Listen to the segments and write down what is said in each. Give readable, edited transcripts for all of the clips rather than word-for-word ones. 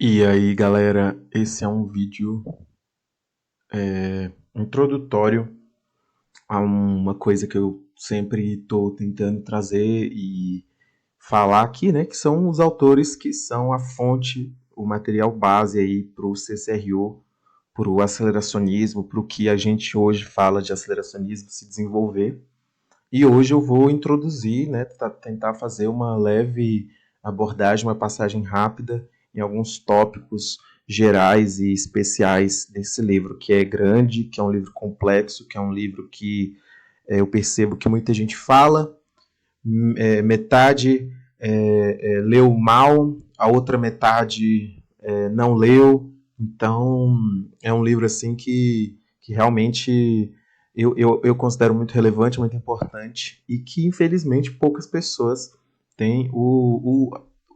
E aí, galera, esse é um vídeo introdutório a uma coisa que eu sempre estou tentando trazer e falar aqui, né? Que são os autores que são a fonte, o material base aí para o CCRO, para o aceleracionismo, para o que a gente hoje fala de aceleracionismo se desenvolver. E hoje eu vou introduzir, né, tentar fazer uma leve abordagem, uma passagem rápida em alguns tópicos gerais e especiais desse livro, que é grande, que é um livro complexo, que é um livro que eu percebo que muita gente fala, metade leu mal, a outra metade não leu. Então é um livro assim que realmente eu considero muito relevante, muito importante e que infelizmente poucas pessoas têm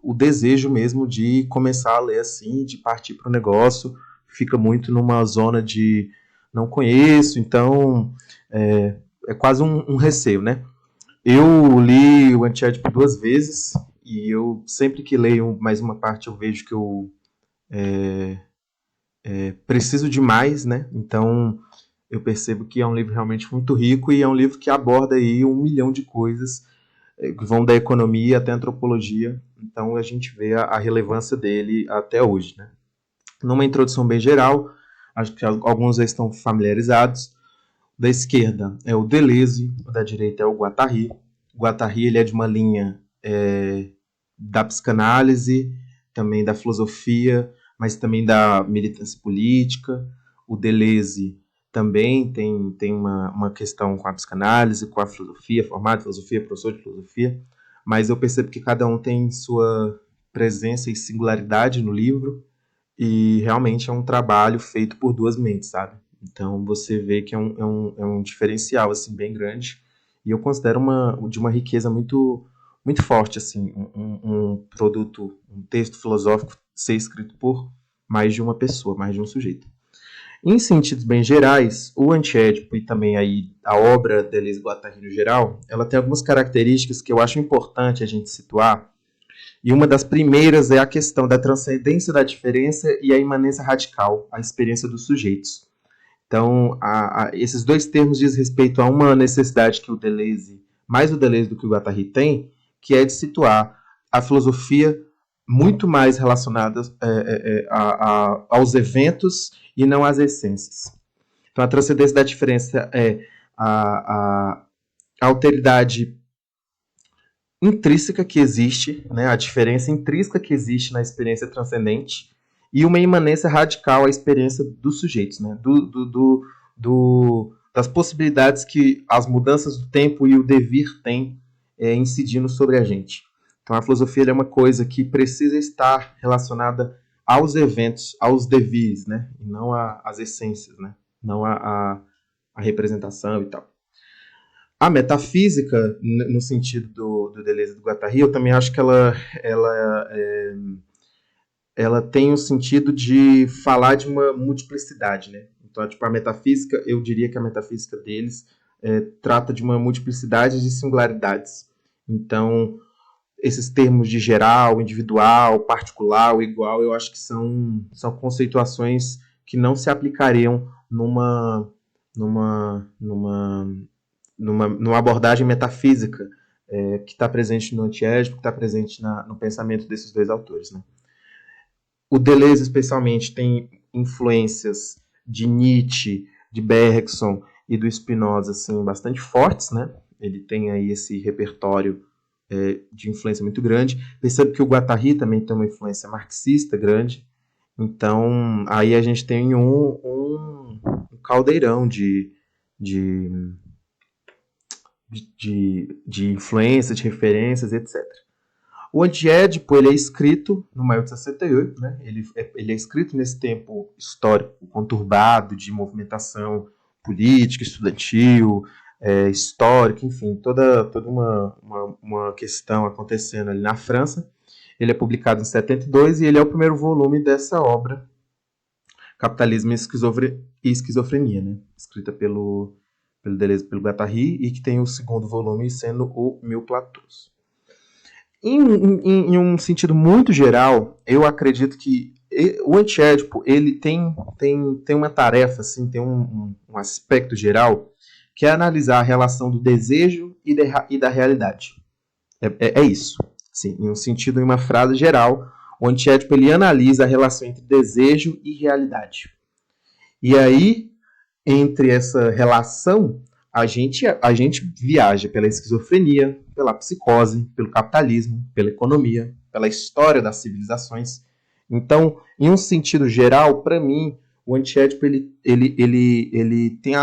o desejo mesmo de começar a ler assim, de partir para o negócio. Fica muito numa zona de não conheço, então é quase um receio, né? Eu li o Uncharted duas vezes e eu sempre que leio mais uma parte eu vejo que eu preciso de mais, né? Então eu percebo que é um livro realmente muito rico e é um livro que aborda aí um milhão de coisas que vão da economia até a antropologia. Então a gente vê a relevância dele até hoje, né? Numa introdução bem geral, acho que alguns já estão familiarizados. Da esquerda é o Deleuze, da direita é o Guattari. O Guattari ele é de uma linha da psicanálise, também da filosofia, mas também da militância política. O Deleuze também tem uma questão com a psicanálise, com a filosofia, formado em filosofia, professor de filosofia, mas eu percebo que cada um tem sua presença e singularidade no livro, e realmente é um trabalho feito por duas mentes, sabe? Então você vê que é um diferencial assim bem grande e eu considero de uma riqueza muito forte assim um produto, um texto filosófico ser escrito por mais de uma pessoa, mais de um sujeito. Em sentidos bem gerais, o Antiédipo e também aí a obra de Deleuze e Guattari no geral, ela tem algumas características que eu acho importante a gente situar, e uma das primeiras é a questão da transcendência da diferença e a imanência radical, a experiência dos sujeitos. Então, esses dois termos dizem respeito a uma necessidade que o Deleuze, mais o Deleuze do que o Guattari tem, que é de situar a filosofia muito mais relacionada aos eventos e não às essências. Então, a transcendência da diferença é a alteridade intrínseca que existe, né, a diferença intrínseca que existe na experiência transcendente e uma imanência radical à experiência dos sujeitos, né, das possibilidades que as mudanças do tempo e o devir têm incidindo sobre a gente. Então a filosofia é uma coisa que precisa estar relacionada aos eventos, aos devires, né, e não às essências, né, não a representação e tal. A metafísica, no sentido do Deleuze e do Guattari, eu também acho que ela tem o sentido de falar de uma multiplicidade, né? Então, tipo, a metafísica, eu diria que a metafísica deles trata de uma multiplicidade de singularidades. Então, esses termos de geral, individual, particular, igual, eu acho que são conceituações que não se aplicariam numa abordagem metafísica que está presente no Antiédipo, que está presente no pensamento desses dois autores. Né? O Deleuze, especialmente, tem influências de Nietzsche, de Bergson e do Spinoza assim, bastante fortes. Né? Ele tem aí esse repertório de influência muito grande. Percebo que o Guattari também tem uma influência marxista grande. Então, aí a gente tem um caldeirão de, de influência, de referências, etc. O Antiédipo ele é escrito no 1868, né? Ele é escrito nesse tempo histórico conturbado de movimentação política, estudantil, histórica, enfim, toda uma questão acontecendo ali na França. Ele é publicado em 72 e ele é o primeiro volume dessa obra, Capitalismo e Esquizofrenia, né? Escrita pelo Deleuze e pelo Guattari, e que tem o segundo volume sendo o Mil Platôs. Em um sentido muito geral, eu acredito que o antiédipo, ele tem uma tarefa, assim, tem um aspecto geral, que é analisar a relação do desejo e da realidade. É isso. Assim, em um sentido, em uma frase geral, o antiédipo ele analisa a relação entre desejo e realidade. E aí, entre essa relação, a gente viaja pela esquizofrenia, pela psicose, pelo capitalismo, pela economia, pela história das civilizações. Então, em um sentido geral, para mim, o antiédipo ele tem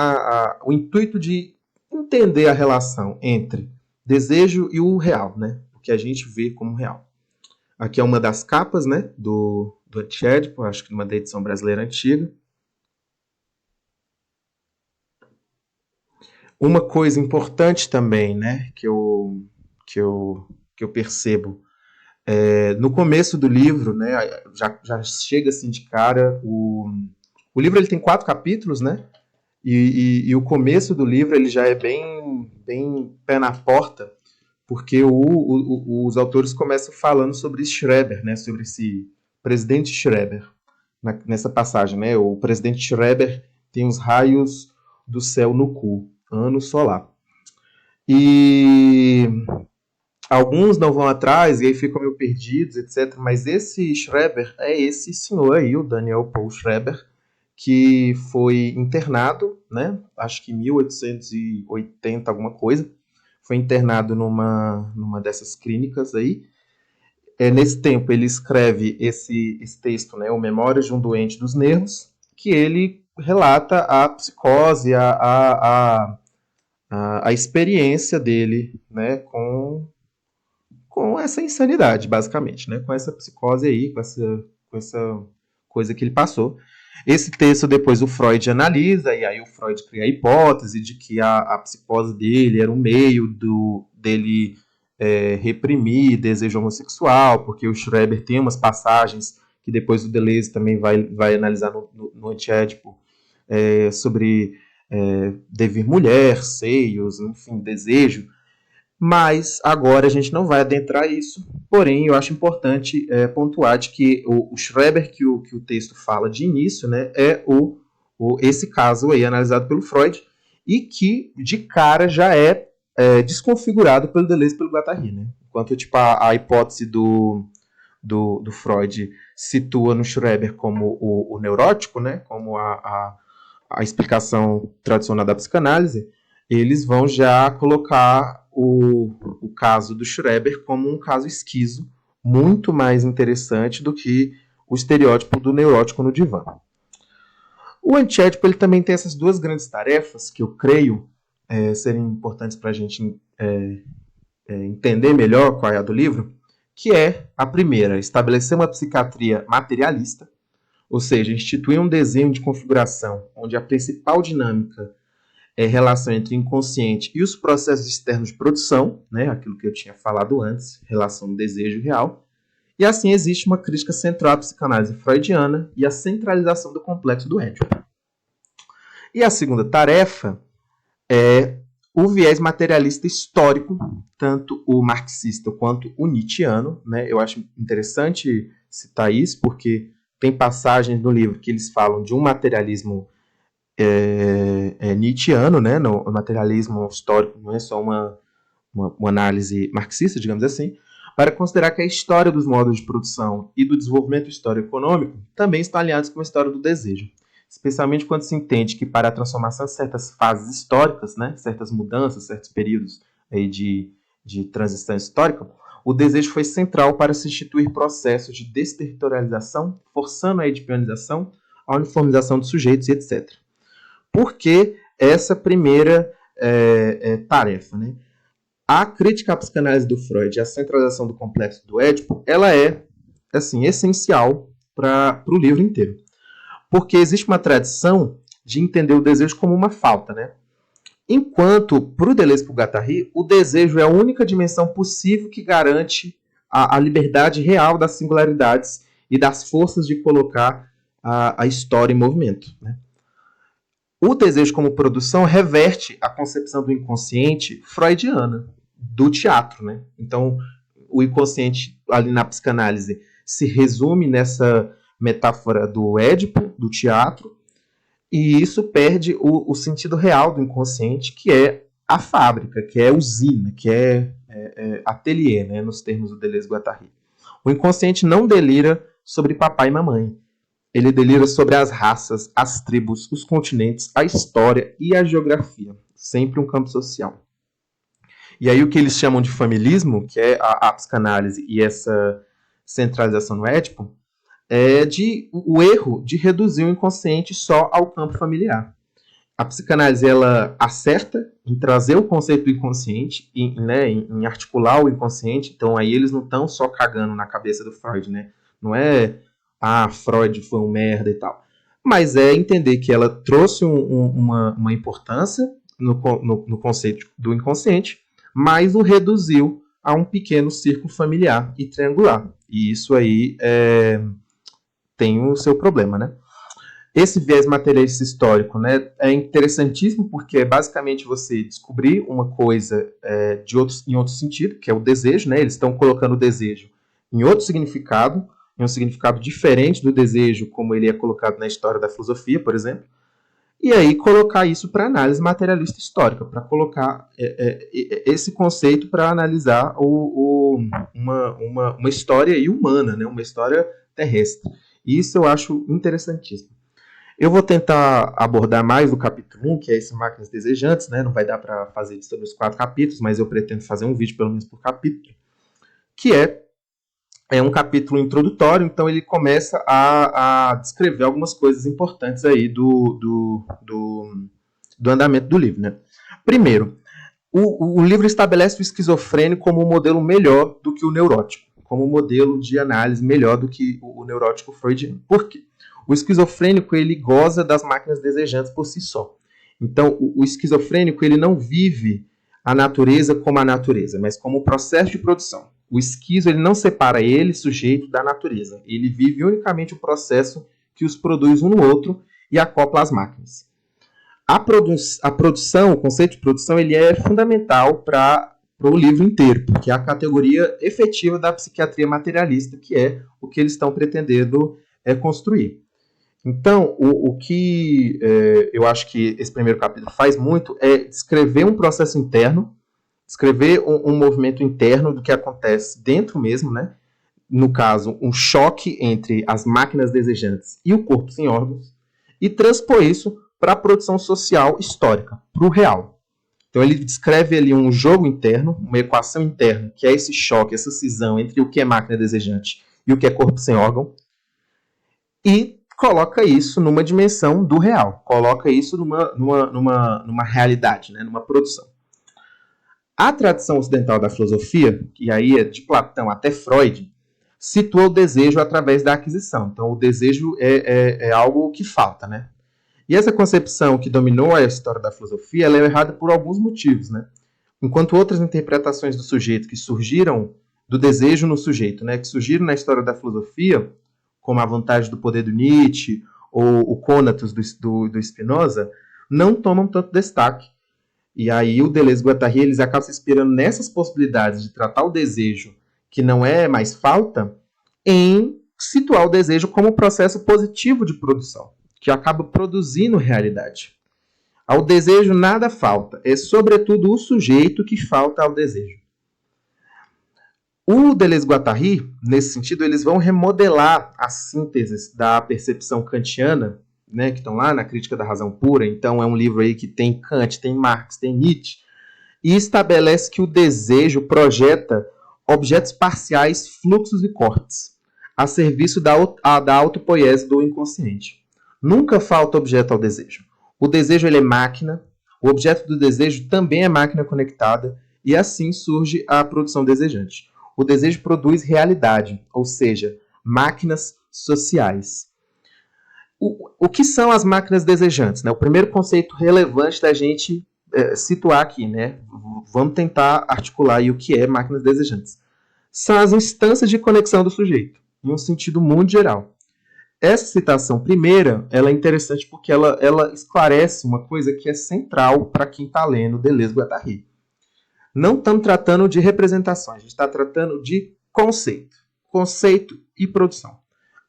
o intuito de entender a relação entre desejo e o real, né? O que a gente vê como real. Aqui é uma das capas, né, do antiédipo, acho que uma da edição brasileira antiga. Uma coisa importante também, né, que eu percebo, no começo do livro, né, já chega assim de cara, o livro ele tem 4 capítulos, né, e o começo do livro ele já é bem pé na porta, porque os autores começam falando sobre Schreber, né, sobre esse presidente Schreber, nessa passagem, né, o presidente Schreber tem os raios do céu no cu, ano solar. E alguns não vão atrás e aí ficam meio perdidos, etc. Mas esse Schreber é esse senhor aí, o Daniel Paul Schreber, que foi internado, né? Acho que em 1880, alguma coisa. Foi internado numa dessas clínicas aí. Nesse tempo, ele escreve esse texto, né? O Memórias de um Doente dos Nervos, que ele relata a psicose, a experiência dele, né, com essa insanidade, basicamente, né, com essa psicose aí, com essa coisa que ele passou. Esse texto depois o Freud analisa, e aí o Freud cria a hipótese de que a psicose dele era um meio dele reprimir desejo homossexual, porque o Schreber tem umas passagens que depois o Deleuze também vai analisar no Antiédipo, sobre devir mulher, seios, enfim, desejo. Mas agora a gente não vai adentrar isso. Porém, eu acho importante pontuar de que o Schreber que o texto fala de início, né, é esse caso aí analisado pelo Freud e que de cara já é desconfigurado pelo Deleuze e pelo Guattari, né? Enquanto tipo, a hipótese do Freud situa no Schreber como o neurótico, né, como a explicação tradicional da psicanálise, eles vão já colocar o caso do Schreber como um caso esquizo, muito mais interessante do que o estereótipo do neurótico no divã. O antiédipo ele também tem essas duas grandes tarefas que eu creio serem importantes para a gente entender melhor qual é a do livro, que é a primeira, estabelecer uma psiquiatria materialista, ou seja, instituir um desenho de configuração onde a principal dinâmica é a relação entre o inconsciente e os processos externos de produção, né, aquilo que eu tinha falado antes, relação do desejo real. E assim existe uma crítica central à psicanálise freudiana e a centralização do complexo do Édipo. E a segunda tarefa é o viés materialista histórico, tanto o marxista quanto o nietzschiano, né? Eu acho interessante citar isso, porque tem passagens no livro que eles falam de um materialismo nietzschiano, né? No materialismo histórico não é só uma análise marxista, digamos assim, para considerar que a história dos modos de produção e do desenvolvimento histórico-econômico também estão alinhados com a história do desejo. Especialmente quando se entende que para a transformação de certas fases históricas, né, certas mudanças, certos períodos aí de transição histórica, o desejo foi central para se instituir processos de desterritorialização, forçando a edipionização, a uniformização dos sujeitos e etc. Por que essa primeira tarefa? Né? A crítica à psicanálise do Freud e a centralização do complexo do Édipo, ela é assim, essencial para o livro inteiro. Porque existe uma tradição de entender o desejo como uma falta, né? Enquanto, para o Deleuze e para o Guattari, o desejo é a única dimensão possível que garante a liberdade real das singularidades e das forças de colocar a história em movimento. Né? O desejo como produção reverte a concepção do inconsciente freudiana, do teatro. Né? Então, o inconsciente, ali na psicanálise, se resume nessa metáfora do Édipo, do teatro, e isso perde o sentido real do inconsciente, que é a fábrica, que é a usina, que é ateliê, né, nos termos do Deleuze-Guattari. O inconsciente não delira sobre papai e mamãe. Ele delira sobre as raças, as tribos, os continentes, a história e a geografia. Sempre um campo social. E aí o que eles chamam de familismo, que é a psicanálise e essa centralização no Édipo, é o erro de reduzir o inconsciente só ao campo familiar. A psicanálise ela acerta em trazer o conceito do inconsciente, em articular o inconsciente. Então aí eles não estão só cagando na cabeça do Freud, né? Não é, Freud foi um merda e tal. Mas é entender que ela trouxe uma importância no conceito do inconsciente, mas o reduziu a um pequeno círculo familiar e triangular. E isso aí tem o seu problema, né? Esse viés materialista histórico, né, é interessantíssimo porque é basicamente você descobrir uma coisa em outro sentido, que é o desejo, né? Eles estão colocando o desejo em outro significado, em um significado diferente do desejo como ele é colocado na história da filosofia, por exemplo, e aí colocar isso para análise materialista histórica, para colocar esse conceito para analisar uma história humana, né? Uma história terrestre. E isso eu acho interessantíssimo. Eu vou tentar abordar mais o capítulo 1, que é esse Máquinas Desejantes, né? Não vai dar para fazer isso sobre os 4 capítulos, mas eu pretendo fazer um vídeo pelo menos por capítulo, que é um capítulo introdutório, então ele começa a descrever algumas coisas importantes aí do andamento do livro, né? Primeiro, o livro estabelece o esquizofrênico como um modelo melhor do que o neurótico, como um modelo de análise melhor do que o neurótico freudiano. Por quê? O esquizofrênico ele goza das máquinas desejantes por si só. Então, o esquizofrênico ele não vive a natureza como a natureza, mas como o processo de produção. O esquizo ele não separa ele, sujeito, da natureza. Ele vive unicamente o processo que os produz um no outro e acopla às máquinas. A produção, o conceito de produção, ele é fundamental para o livro inteiro, porque é a categoria efetiva da psiquiatria materialista, que é o que eles estão pretendendo construir. Então, o que eu acho que esse primeiro capítulo faz muito é descrever um processo interno, descrever um movimento interno do que acontece dentro mesmo, né? No caso, um choque entre as máquinas desejantes e o corpo sem órgãos, e transpor isso para a produção social histórica, para o real. Então ele descreve ali um jogo interno, uma equação interna, que é esse choque, essa cisão entre o que é máquina desejante e o que é corpo sem órgão, e coloca isso numa dimensão do real, coloca isso numa realidade, né, numa produção. A tradição ocidental da filosofia, e aí é de Platão até Freud, situa o desejo através da aquisição. Então o desejo é algo que falta, né? E essa concepção que dominou a história da filosofia, ela é errada por alguns motivos, né? Enquanto outras interpretações do sujeito que surgiram do desejo no sujeito, né, que surgiram na história da filosofia, como a vantagem do poder do Nietzsche ou o Conatus do Spinoza, não tomam tanto destaque. E aí o Deleuze-Guattari eles acabam se inspirando nessas possibilidades de tratar o desejo, que não é mais falta, em situar o desejo como um processo positivo de produção, que acaba produzindo realidade. Ao desejo nada falta, é sobretudo o sujeito que falta ao desejo. O Deleuze-Guattari, nesse sentido, eles vão remodelar as sínteses da percepção kantiana, né, que estão lá na Crítica da Razão Pura. Então é um livro aí que tem Kant, tem Marx, tem Nietzsche, e estabelece que o desejo projeta objetos parciais, fluxos e cortes, a serviço da autopoiese do inconsciente. Nunca falta objeto ao desejo. O desejo ele é máquina, o objeto do desejo também é máquina conectada, e assim surge a produção desejante. O desejo produz realidade, ou seja, máquinas sociais. O que são as máquinas desejantes? Né? O primeiro conceito relevante da gente situar aqui, né? Vamos tentar articular aí o que é máquinas desejantes. São as instâncias de conexão do sujeito, em um sentido muito geral. Essa citação primeira ela é interessante porque ela esclarece uma coisa que é central para quem está lendo Deleuze-Guattari. Não estamos tratando de representações, a gente está tratando de conceito. Conceito e produção.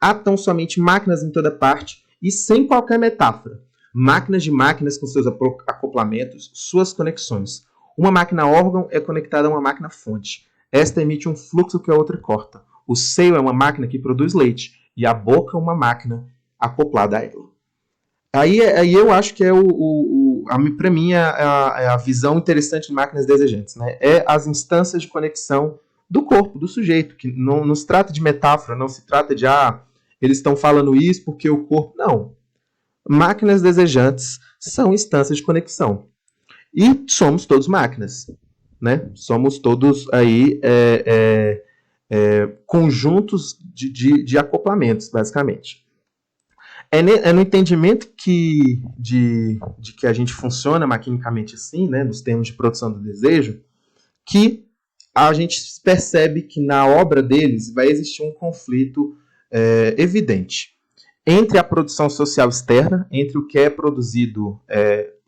Há tão somente máquinas em toda parte e sem qualquer metáfora. Máquinas de máquinas com seus acoplamentos, suas conexões. Uma máquina órgão é conectada a uma máquina fonte. Esta emite um fluxo que a outra corta. O seio é uma máquina que produz leite e a boca é uma máquina acoplada a ela. Aí eu acho que para mim, é a visão interessante de máquinas desejantes. Né? É as instâncias de conexão do corpo, do sujeito, que não se trata de metáfora, não se trata de, eles estão falando isso porque o corpo... Não. Máquinas desejantes são instâncias de conexão. E somos todos máquinas. Né? Somos todos aí conjuntos de acoplamentos, basicamente. É no entendimento de que a gente funciona maquinicamente assim, né, nos termos de produção do desejo, que a gente percebe que na obra deles vai existir um conflito evidente entre a produção social externa, entre o que é produzido,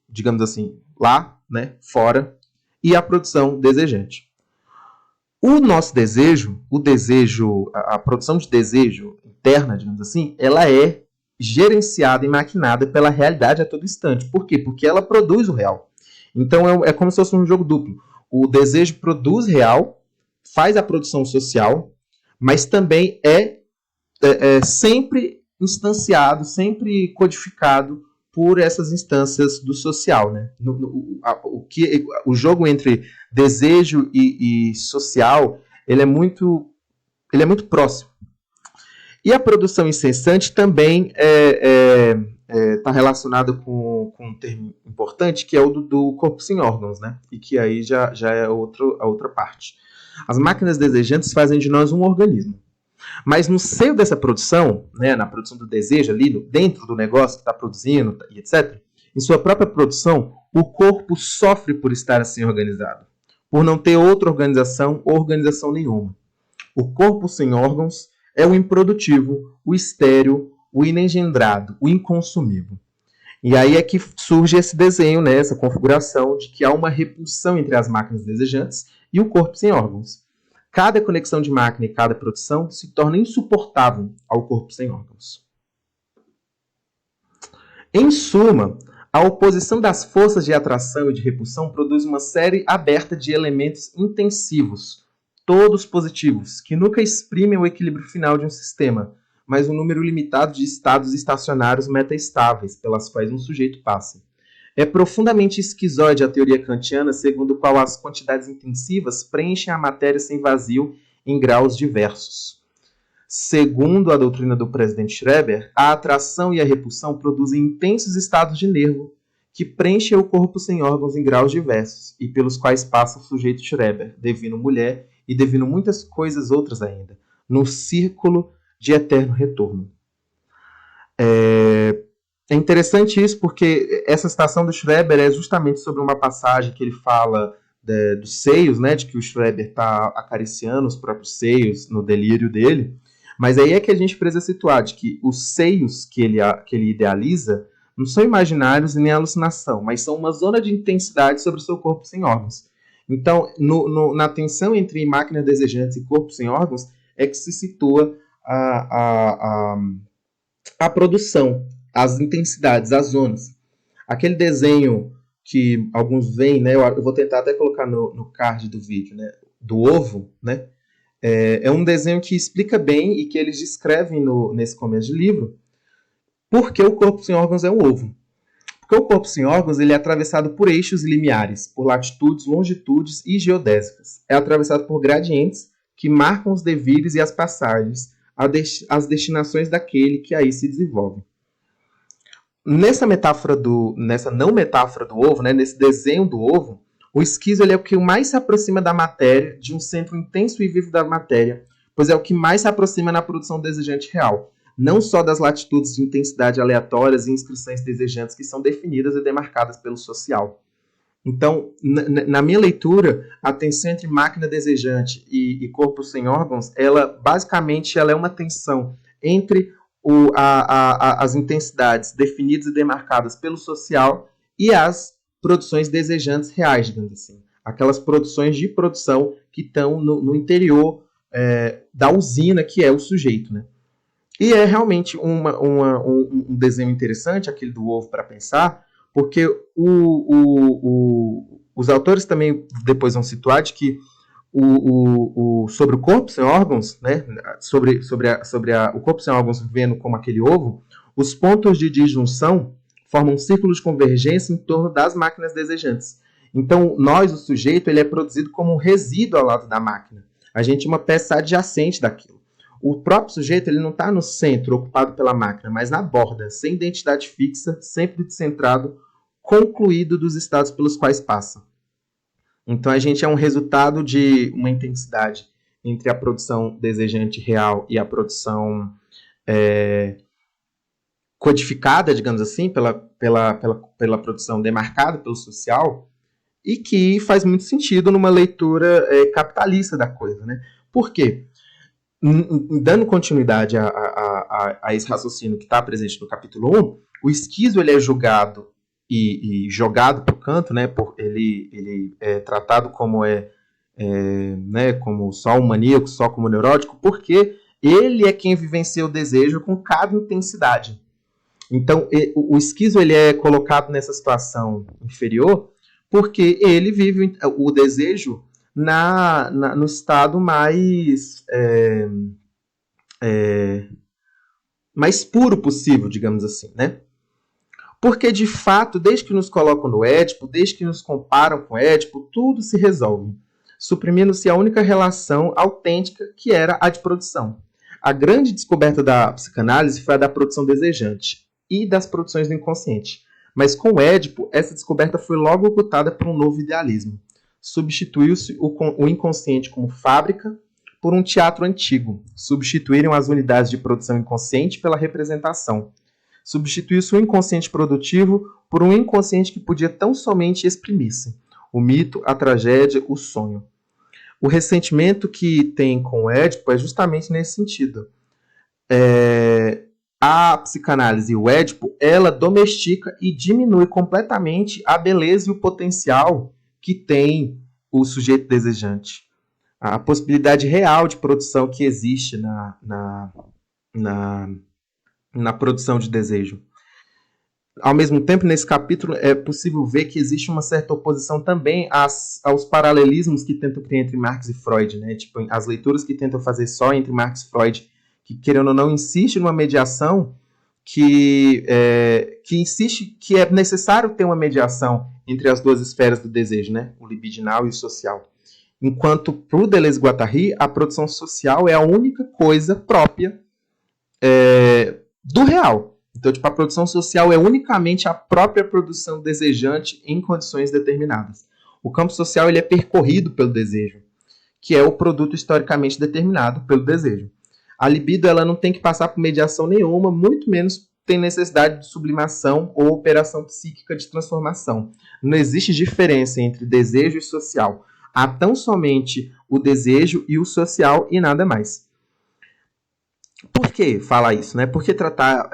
digamos assim, lá, né, fora, e a produção desejante. O nosso desejo, a produção de desejo interna, digamos assim, ela é gerenciada e maquinada pela realidade a todo instante. Por quê? Porque ela produz o real. Então é como se fosse um jogo duplo. O desejo produz real, faz a produção social, mas também é sempre instanciado, sempre codificado por essas instâncias do social. Né? O jogo entre desejo e social, ele é muito próximo. E a produção incessante também está relacionada com um termo importante, que é o do corpo sem órgãos, né? E que aí já é a outra parte. As máquinas desejantes fazem de nós um organismo. Mas no seio dessa produção, né, na produção do desejo, ali dentro do negócio que está produzindo, e etc., em sua própria produção, o corpo sofre por estar assim organizado, por não ter outra organização ou organização nenhuma. O corpo sem órgãos é o improdutivo, o estéril, o inengendrado, o inconsumível. E aí é que surge esse desenho, né, essa configuração de que há uma repulsão entre as máquinas desejantes e o corpo sem órgãos. Cada conexão de máquina e cada produção se torna insuportável ao corpo sem órgãos. Em suma, a oposição das forças de atração e de repulsão produz uma série aberta de elementos intensivos, todos positivos, que nunca exprimem o equilíbrio final de um sistema, mas um número limitado de estados estacionários metaestáveis pelas quais um sujeito passa. É profundamente esquizoide a teoria kantiana, segundo a qual as quantidades intensivas preenchem a matéria sem vazio em graus diversos. Segundo a doutrina do presidente Schreber, a atração e a repulsão produzem intensos estados de nervo que preenchem o corpo sem órgãos em graus diversos e pelos quais passa o sujeito Schreber, devino mulher e devino muitas coisas outras ainda, no círculo de eterno retorno. É interessante isso porque essa citação do Schreber é justamente sobre uma passagem que ele fala dos seios, né, de que o Schreber está acariciando os próprios seios no delírio dele, mas aí é que a gente precisa situar de que os seios que ele idealiza não são imaginários e nem alucinação, mas são uma zona de intensidade sobre o seu corpo sem órgãos. Então, na tensão entre máquinas desejantes e corpo sem órgãos é que se situa a produção, as intensidades, as zonas. Aquele desenho que alguns veem, né, eu vou tentar até colocar no card do vídeo, né, do ovo, né, é um desenho que explica bem e que eles descrevem nesse começo de livro por que o corpo sem órgãos é um ovo. Porque o corpo sem órgãos ele é atravessado por eixos limiares, por latitudes, longitudes e geodésicas. É atravessado por gradientes que marcam os devires e as passagens, as destinações daquele que aí se desenvolve. Nessa não metáfora do ovo, né, nesse desenho do ovo, o esquizo ele é o que mais se aproxima da matéria, de um centro intenso e vivo da matéria, pois é o que mais se aproxima na produção desejante real, não só das latitudes de intensidade aleatórias e inscrições desejantes que são definidas e demarcadas pelo social. Então, na minha leitura, a tensão entre máquina desejante e corpo sem órgãos, basicamente ela é uma tensão entre as intensidades definidas e demarcadas pelo social e as produções desejantes reais, digamos assim. Aquelas produções de produção que estão no interior da usina, que é o sujeito. Né? E é realmente um desenho interessante, aquele do ovo para pensar, porque os autores também depois vão situar de que sobre o corpo sem órgãos, né, o corpo sem órgãos vivendo como aquele ovo, os pontos de disjunção formam um círculo de convergência em torno das máquinas desejantes. Então, o sujeito, ele é produzido como um resíduo ao lado da máquina. A gente é uma peça adjacente daquilo. O próprio sujeito, ele não está no centro, ocupado pela máquina, mas na borda, sem identidade fixa, sempre descentrado, concluído dos estados pelos quais passa. Então, a gente é um resultado de uma intensidade entre a produção desejante real e a produção codificada, digamos assim, pela produção demarcada pelo social, e que faz muito sentido numa leitura capitalista da coisa. Né? Por quê? Dando continuidade a esse raciocínio que está presente no capítulo 1, o esquizo ele é julgado e jogado para o canto, né, ele é tratado como né, como só um maníaco, só como neurótico, porque ele é quem vivencia o desejo com cada intensidade. Então, o esquizo ele é colocado nessa situação inferior porque ele vive o desejo no estado mais puro possível, digamos assim, né? Porque, de fato, desde que nos colocam no Édipo, desde que nos comparam com o Édipo, tudo se resolve, suprimindo-se a única relação autêntica que era a de produção. A grande descoberta da psicanálise foi a da produção desejante e das produções do inconsciente. Mas com o Édipo, essa descoberta foi logo ocultada por um novo idealismo. Substituiu-se o inconsciente como fábrica por um teatro antigo. Substituíram as unidades de produção inconsciente pela representação. Substituiu-se o inconsciente produtivo por um inconsciente que podia tão somente exprimir-se. O mito, a tragédia, o sonho. O ressentimento que tem com o Édipo é justamente nesse sentido. A psicanálise e o Édipo, ela domestica e diminui completamente a beleza e o potencial que tem o sujeito desejante. A possibilidade real de produção que existe na produção de desejo. Ao mesmo tempo, nesse capítulo, é possível ver que existe uma certa oposição também aos paralelismos que tentam criar entre Marx e Freud, né? Tipo, as leituras que tentam fazer só entre Marx e Freud, que, querendo ou não, insiste numa mediação que insiste que é necessário ter uma mediação entre as duas esferas do desejo, né? O libidinal e o social. Enquanto, para o Deleuze-Guattari, a produção social é a única coisa própria do real. Então, tipo, a produção social é unicamente a própria produção desejante em condições determinadas. O campo social ele é percorrido pelo desejo, que é o produto historicamente determinado pelo desejo. A libido ela não tem que passar por mediação nenhuma, muito menos tem necessidade de sublimação ou operação psíquica de transformação. Não existe diferença entre desejo e social. Há tão somente o desejo e o social e nada mais. Por que falar isso, né? Por que tratar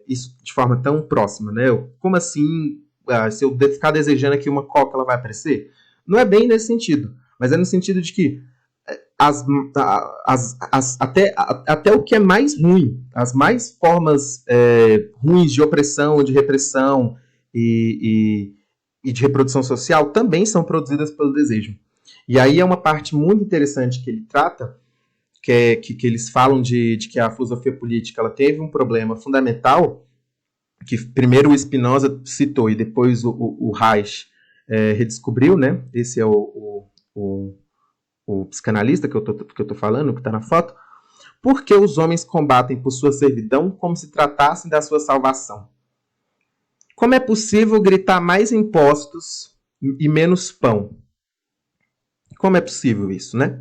isso de forma tão próxima, né? Como assim, se eu ficar desejando aqui uma coca, ela vai aparecer? Não é bem nesse sentido, mas é no sentido de que até o que é mais ruim, as mais formas ruins de opressão, de repressão e de reprodução social também são produzidas pelo desejo. E aí é uma parte muito interessante que ele trata, que eles falam de que a filosofia política ela teve um problema fundamental, que primeiro o Spinoza citou e depois o Reich redescobriu, né? Esse é o psicanalista que eu tô falando, que está na foto. Porque os homens combatem por sua servidão como se tratassem da sua salvação. Como é possível gritar mais impostos e menos pão? Como é possível isso, né?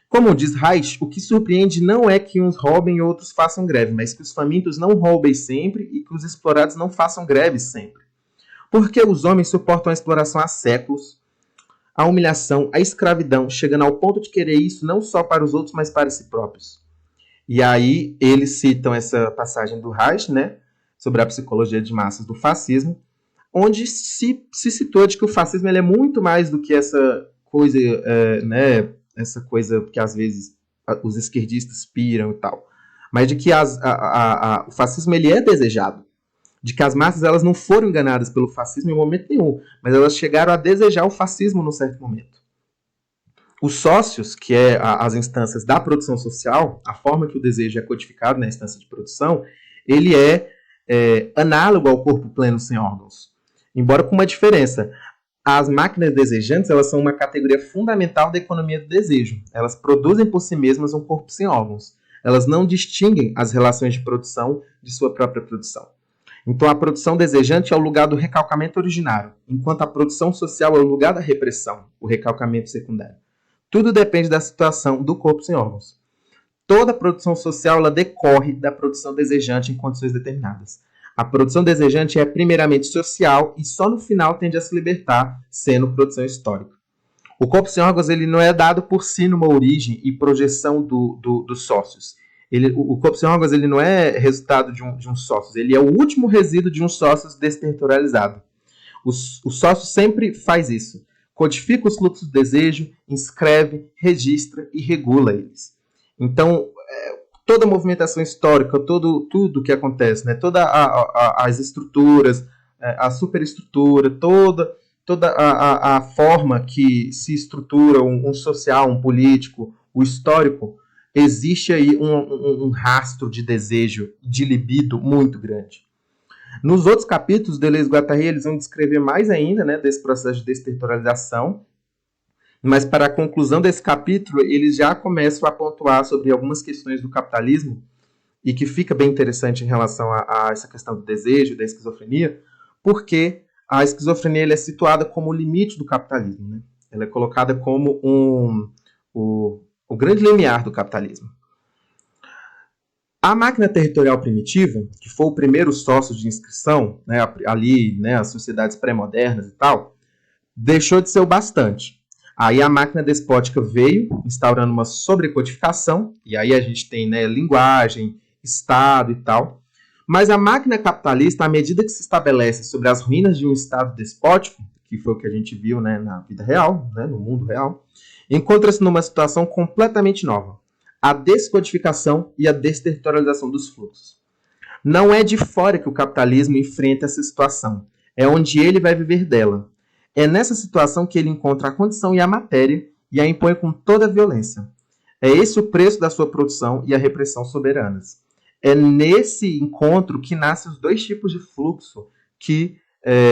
Como diz Reich, o que surpreende não é que uns roubem e outros façam greve, mas que os famintos não roubem sempre e que os explorados não façam greve sempre. Porque os homens suportam a exploração há séculos, a humilhação, a escravidão, chegando ao ponto de querer isso não só para os outros, mas para si próprios. E aí eles citam essa passagem do Reich, né, sobre a psicologia de massas do fascismo, onde se situa de que o fascismo ele é muito mais do que essa coisa, né, essa coisa que às vezes os esquerdistas piram e tal. mas de que o fascismo ele é desejado, de que as massas elas não foram enganadas pelo fascismo em momento nenhum, mas elas chegaram a desejar o fascismo num certo momento. Os sócios, que é as instâncias da produção social, a forma que o desejo é codificado na instância de produção, ele é análogo ao corpo pleno sem órgãos. Embora com uma diferença. As máquinas desejantes elas são uma categoria fundamental da economia do desejo. Elas produzem por si mesmas um corpo sem órgãos. Elas não distinguem as relações de produção de sua própria produção. Então, a produção desejante é o lugar do recalcamento originário, enquanto a produção social é o lugar da repressão, o recalcamento secundário. Tudo depende da situação do corpo sem órgãos. Toda produção social ela decorre da produção desejante em condições determinadas. A produção desejante é primeiramente social e só no final tende a se libertar, sendo produção histórica. O corpo sem órgãos ele não é dado por si numa origem e projeção dos sócios. O corpo sem órgãos ele não é resultado de um sócios, ele é o último resíduo de um sócios desterritorializado. O sócio sempre faz isso. Codifica os fluxos de desejo, inscreve, registra e regula eles. Então, toda a movimentação histórica, tudo que acontece, né? Todas as estruturas, a superestrutura, toda a forma que se estrutura um social, um político, o histórico, existe aí um rastro de desejo, de libido muito grande. Nos outros capítulos, Deleuze e Guattari eles vão descrever mais ainda, né, desse processo de desterritorialização, mas para a conclusão desse capítulo, eles já começam a pontuar sobre algumas questões do capitalismo, e que fica bem interessante em relação a essa questão do desejo, da esquizofrenia, porque a esquizofrenia ela é situada como o limite do capitalismo. Né? Ela é colocada como o grande limiar do capitalismo. A máquina territorial primitiva, que foi o primeiro sócio de inscrição, né, ali, né, as sociedades pré-modernas e tal, deixou de ser o bastante. Aí a máquina despótica veio, instaurando uma sobrecodificação, e aí a gente tem, né, linguagem, Estado e tal. Mas a máquina capitalista, à medida que se estabelece sobre as ruínas de um Estado despótico, que foi o que a gente viu, né, na vida real, né, no mundo real, encontra-se numa situação completamente nova. A descodificação e a desterritorialização dos fluxos. Não é de fora que o capitalismo enfrenta essa situação, é onde ele vai viver dela. É nessa situação que ele encontra a condição e a matéria e a impõe com toda a violência. É esse o preço da sua produção e a repressão soberanas. É nesse encontro que nascem os dois tipos de fluxo que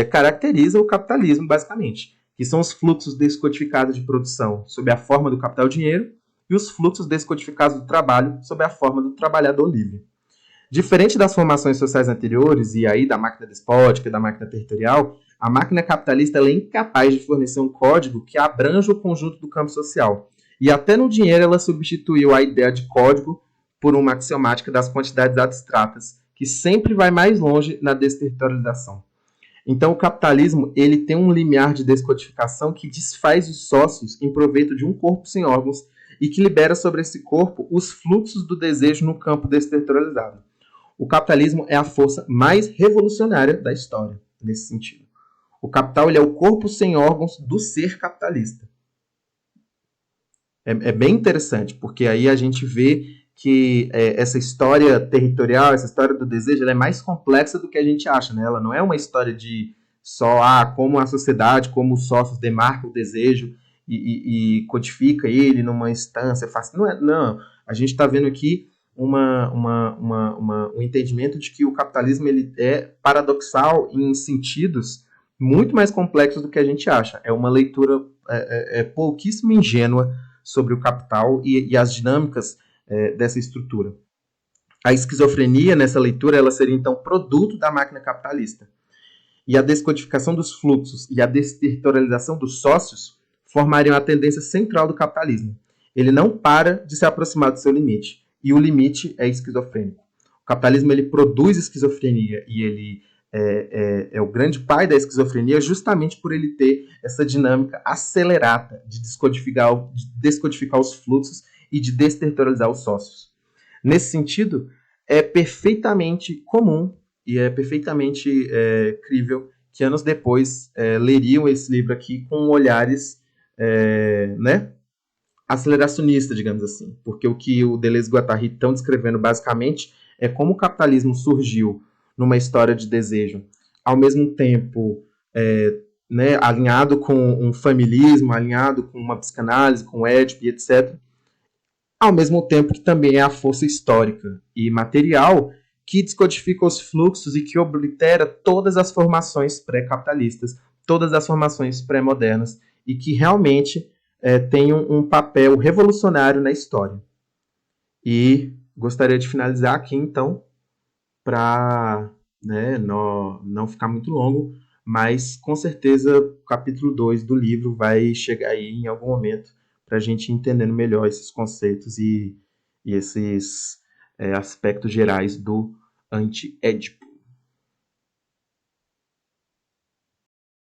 caracterizam o capitalismo, basicamente, que são os fluxos descodificados de produção sob a forma do capital-dinheiro e os fluxos descodificados do trabalho sob a forma do trabalhador livre. Diferente das formações sociais anteriores, e aí da máquina despótica e da máquina territorial, a máquina capitalista ela é incapaz de fornecer um código que abranja o conjunto do campo social. E até no dinheiro ela substituiu a ideia de código por uma axiomática das quantidades abstratas, que sempre vai mais longe na desterritorialização. Então o capitalismo ele tem um limiar de descodificação que desfaz os sócios em proveito de um corpo sem órgãos e que libera sobre esse corpo os fluxos do desejo no campo desterritorializado. O capitalismo é a força mais revolucionária da história, nesse sentido. O capital ele é o corpo sem órgãos do ser capitalista. É bem interessante, porque aí a gente vê que essa história territorial, essa história do desejo, ela é mais complexa do que a gente acha. Né? Ela não é uma história de só como a sociedade, como os sócios demarcam o desejo e codifica ele numa instância fácil. Não. A gente está vendo aqui um entendimento de que o capitalismo ele é paradoxal em sentidos muito mais complexos do que a gente acha. É uma leitura pouquíssimo ingênua sobre o capital e as dinâmicas dessa estrutura. A esquizofrenia, nessa leitura, ela seria então produto da máquina capitalista. E a descodificação dos fluxos e a desterritorialização dos sócios formariam a tendência central do capitalismo. Ele não para de se aproximar do seu limite. E o limite é esquizofrênico. O capitalismo ele produz esquizofrenia e ele é o grande pai da esquizofrenia justamente por ele ter essa dinâmica acelerada de descodificar os fluxos e de desterritorializar os sócios. Nesse sentido, é perfeitamente comum e é perfeitamente crível que anos depois leriam esse livro aqui com olhares, né, aceleracionista, digamos assim, porque o que o Deleuze e Guattari estão descrevendo basicamente é como o capitalismo surgiu numa história de desejo, ao mesmo tempo né, alinhado com um familismo, alinhado com uma psicanálise, com Édipo e etc., ao mesmo tempo que também é a força histórica e material que descodifica os fluxos e que oblitera todas as formações pré-capitalistas, todas as formações pré-modernas, e que realmente tem um papel revolucionário na história. E gostaria de finalizar aqui, então, para né, não ficar muito longo, mas com certeza o capítulo 2 do livro vai chegar aí em algum momento para a gente ir entendendo melhor esses conceitos e esses aspectos gerais do anti-édipo.